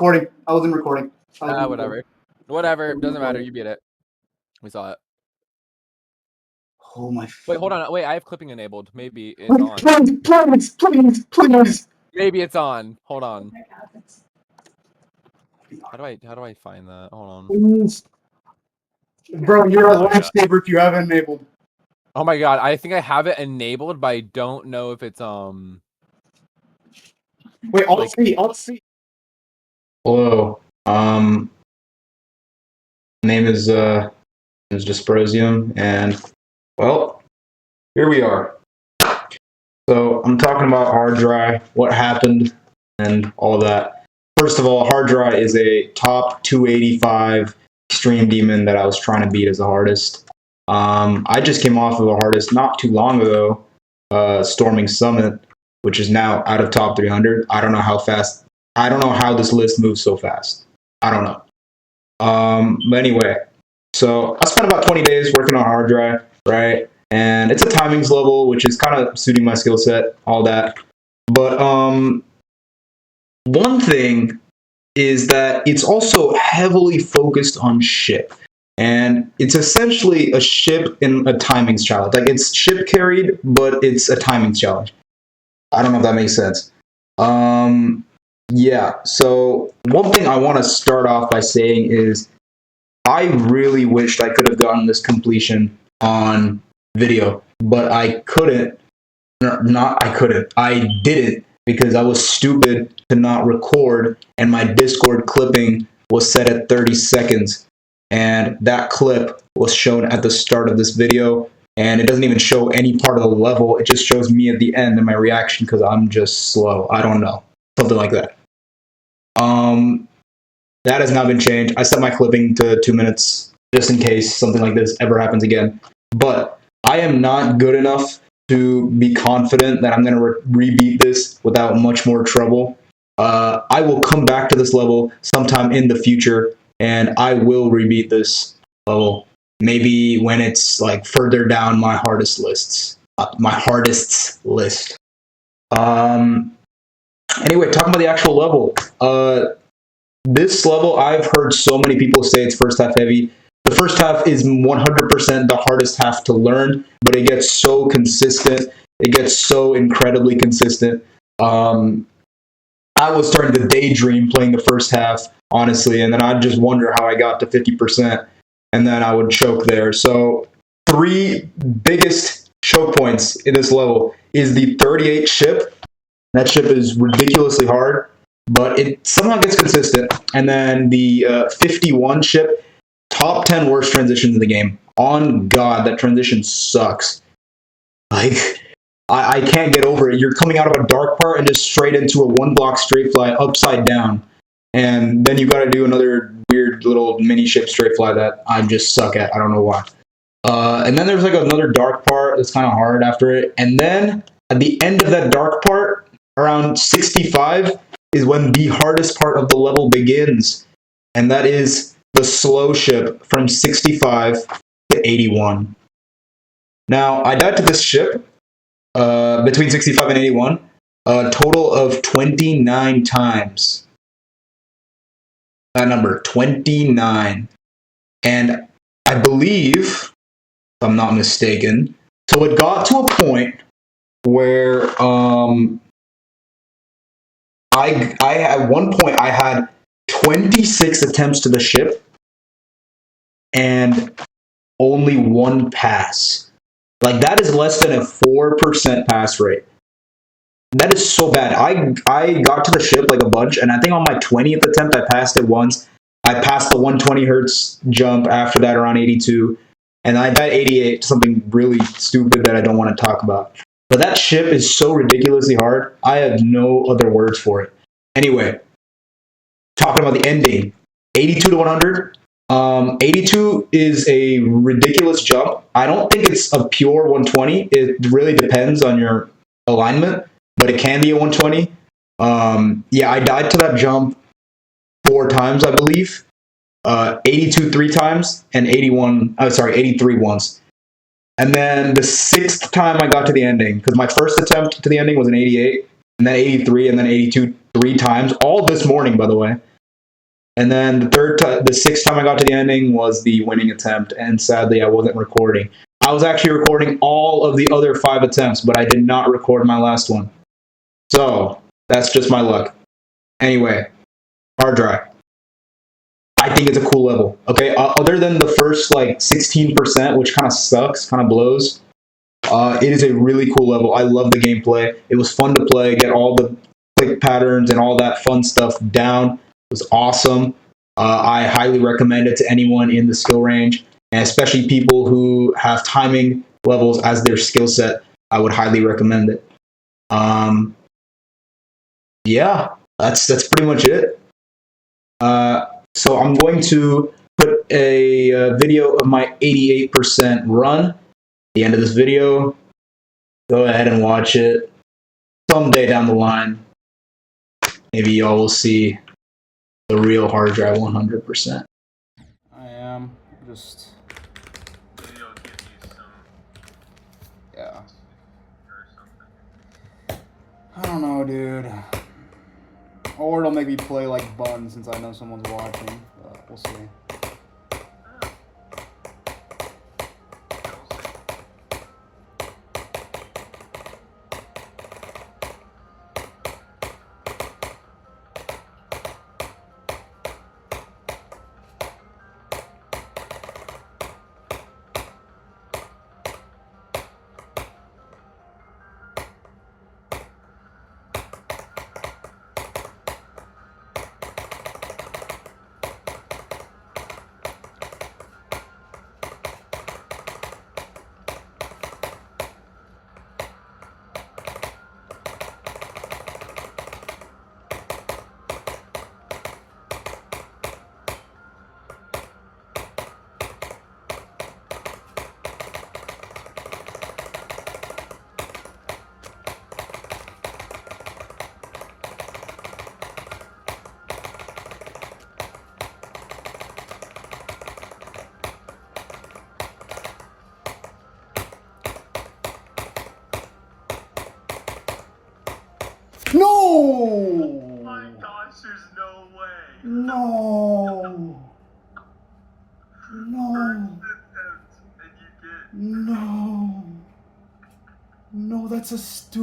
recording. I wasn't recording. Whatever. Whatever. Doesn't matter. You beat it. We saw it. Oh my. Wait, hold on. Wait, I have clipping enabled. Maybe it's on. Please. Maybe it's on. Hold on. How do I find that? Hold on. Bro, you're a lifesaver if you have it enabled. Oh my god, I think I have it enabled, but I don't know if it's Wait, Alt C. Hello. Name is Dysprosium, and well, here we are. So I'm talking about Hardry, what happened, and all that. First of all, Hardry is a top 285 extreme demon that I was trying to beat as the hardest. I just came off of a hardest not too long ago, Storming Summit, which is now out of top 300. I don't know how fast. I don't know how this list moves so fast. I don't know. But anyway, so I spent about 20 days working on Hardry, right? And it's a timings level, which is kind of suiting my skill set, all that. But one thing is that it's also heavily focused on ship. And it's essentially a ship in a timings challenge. Like, it's ship carried, but it's a timings challenge. I don't know if that makes sense. Yeah, so one thing I want to start off by saying is I really wished I could have gotten this completion on video, but I couldn't. I didn't, because I was stupid to not record, and my Discord clipping was set at 30 seconds. And that clip was shown at the start of this video, and it doesn't even show any part of the level. It just shows me at the end and my reaction because I'm just slow. I don't know. Something like that. That has not been changed. I set my clipping to 2 minutes just in case something like this ever happens again. But I am not good enough to be confident that I'm going to rebeat this without much more trouble. I will come back to this level sometime in the future, and I will rebeat this level. Maybe when it's like further down my hardest lists. My hardest list. Anyway, talking about the actual level. This level, I've heard so many people say it's first half heavy. The first half is 100% the hardest half to learn, but it gets so consistent. It gets so incredibly consistent. I was starting to daydream playing the first half, honestly, and then I'd just wonder how I got to 50%, and then I would choke there. So 3 biggest choke points in this level is the 38 ship. That ship is ridiculously hard, but it somehow gets consistent. And then the 51 ship, top 10 worst transitions in the game. On God, that transition sucks. Like, I can't get over it. You're coming out of a dark part and just straight into a 1-block straight fly upside down. And then you got to do another weird little mini ship straight fly that I just suck at. I don't know why. And then there's like another dark part that's kind of hard after it. And then at the end of that dark part, around 65, is when the hardest part of the level begins. And that is the slow ship from 65 to 81. Now, I died to this ship between 65 and 81 a total of 29 times. That number, 29. And I believe, if I'm not mistaken, so it got to a point where at one point I had 26 attempts to the ship and only 1 pass. Like, that is less than a 4% pass rate. That is so bad. I got to the ship like a bunch, and I think on my 20th attempt I passed it once. I passed the 120 hertz jump after that around 82, and I died 88 to something really stupid that I don't want to talk about. But that ship is so ridiculously hard, I have no other words for it. Anyway, talking about the ending, 82 to 100. 82 is a ridiculous jump. I don't think it's a pure 120. It really depends on your alignment, but it can be a 120. Yeah, I died to that jump 4 times, I believe. 82 3 times, and 83 once. And then the 6th time I got to the ending, because my first attempt to the ending was an 88, and then 83, and then 82 3 times. All this morning, by the way. And then the sixth time I got to the ending was the winning attempt, and sadly I wasn't recording. I was actually recording all of the other 5 attempts, but I did not record my last one. So that's just my luck. Anyway, Hardry. I think it's a cool level. Okay, other than the first like 16%, which kind of sucks, kind of blows. It is a really cool level. I love the gameplay. It was fun to play, get all the click patterns and all that fun stuff down. It was awesome. I highly recommend it to anyone in the skill range, and especially people who have timing levels as their skill set. I would highly recommend it. Yeah, that's pretty much it. So I'm going to put a video of my 88% run. At the end of this video, go ahead and watch it. Someday down the line, maybe y'all will see the real hard drive 100%. I am just, yeah. I don't know, dude. Or it'll make me play like Bun since I know someone's watching. But we'll see. No! Oh my gosh, there's no way. No! No! Attempt, and you get No! No, that's a stupid.